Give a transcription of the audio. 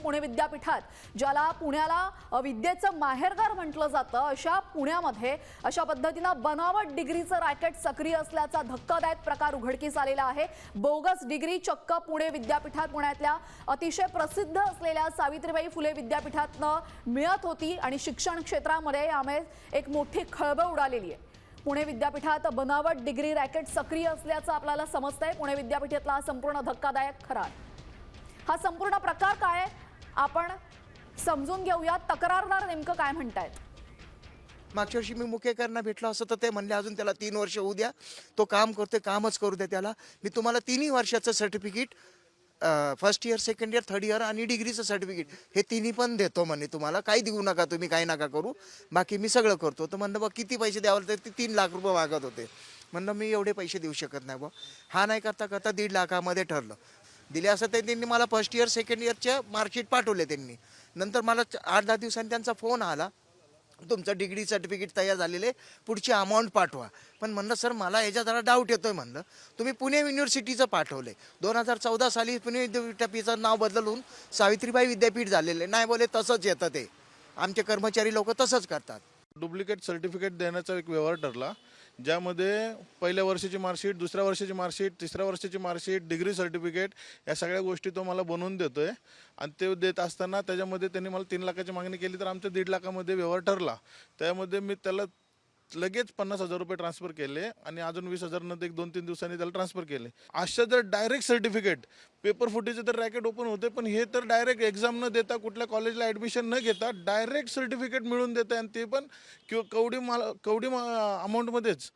पुणे विद्यापीठात, ज्याला पुण्याला विद्येचं माहेरघर म्हटलं जातं, अशा पुण्यामध्ये अशा पद्धतीनं बनावट डिग्रीचं रॅकेट सक्रिय असल्याचा धक्कादायक प्रकार उघडकीस आलेला आहे। बोगस डिग्री चक्क पुणे विद्यापीठात, पुण्यातल्या अतिशय प्रसिद्ध असलेल्या सावित्रीबाई फुले विद्यापीठातनं मिळत होती आणि शिक्षण क्षेत्रामध्ये यामुळे एक मोठी खळबळ उडालेली आहे। पुणे विद्यापीठात बनावट डिग्री रॅकेट सक्रिय असल्याचं आपल्याला समजतंय। पुणे विद्यापीठातला संपूर्ण धक्कादायक खरा हा संपूर्ण प्रकार काय आपण समजून घेऊया। तक्रारदार नेमकं काय म्हणतायत? मागच्या वर्षी मी मुकेकरांना भेटलो असं तर ते म्हणले अजून त्याला 3 वर्ष होऊ द्या, तो काम करतोय, कामच करू द्या त्याला, मी तुम्हाला 3ही वर्षाचं certificate, first year, second year, third year आणि डिग्रीचं सर्टिफिकेट हे तिन्ही पण देतो म्हणे, तुम्हाला काही देऊ नका, तुम्ही काही नका करू, बाकी मी सगळं करतो। तर म्हणलं बा किती पैसे द्यावं, तर ते 3 लाख रुपये मागत होते। म्हणलं मी एवढे पैसे देऊ शकत नाही बा। हा नाही करता करता 1.5 लाखामध्ये ठरलं। दिले असं ते त्यांनी मला फर्स्ट इयर सेकंड इयरच्या मार्कशीट पाठवले त्यांनी। नंतर मला 8-10 दिवसांनी त्यांचा फोन आला, तुमचं डिग्री सर्टिफिकेट तयार झालेले, पुढची अमाऊंट पाठवा। पण म्हणलं सर मला याच्या जरा डाऊट येतोय, म्हणलं तुम्ही पुणे युनिव्हर्सिटीचं पाठवले, 2014 साली पुणे विद्यापीठाचं नाव बदलून सावित्रीबाई विद्यापीठ झालेले नाही, बोले तसंच येतं, ते आमचे कर्मचारी लोक तसंच करतात। डुप्लिकेट सर्टिफिकेट देण्याचा एक व्यवहार ठरला, ज्यामध्ये पहिल्या वर्षाची मार्कशीट, दुसऱ्या वर्षाची मार्कशीट, तिसऱ्या वर्षाची मार्कशीट, डिग्री सर्टिफिकेट या सगळ्या गोष्टी तो मला बनवून देतोय। आणि ते देत असताना त्याच्यामध्ये त्यांनी मला 3 लाखाची मागणी केली, तर आमच्या 1.5 लाखामध्ये व्यवहार ठरला। त्यामध्ये मी त्याला लगेच 50,000 रुपये ट्रान्सफर केले आणि अजून 20,000 नंतर 1-2-3 दिवसांनी त्याला ट्रान्सफर केले। अशा जर डायरेक्ट सर्टिफिकेट, पेपर फुटीचे तर रॅकेट ओपन होते, पण हे तर डायरेक्ट एक्झाम न देता, कुठल्या कॉलेजला ॲडमिशन न घेता डायरेक्ट सर्टिफिकेट मिळून देतं, आणि ते पण कवडी अमाऊंटमध्येच।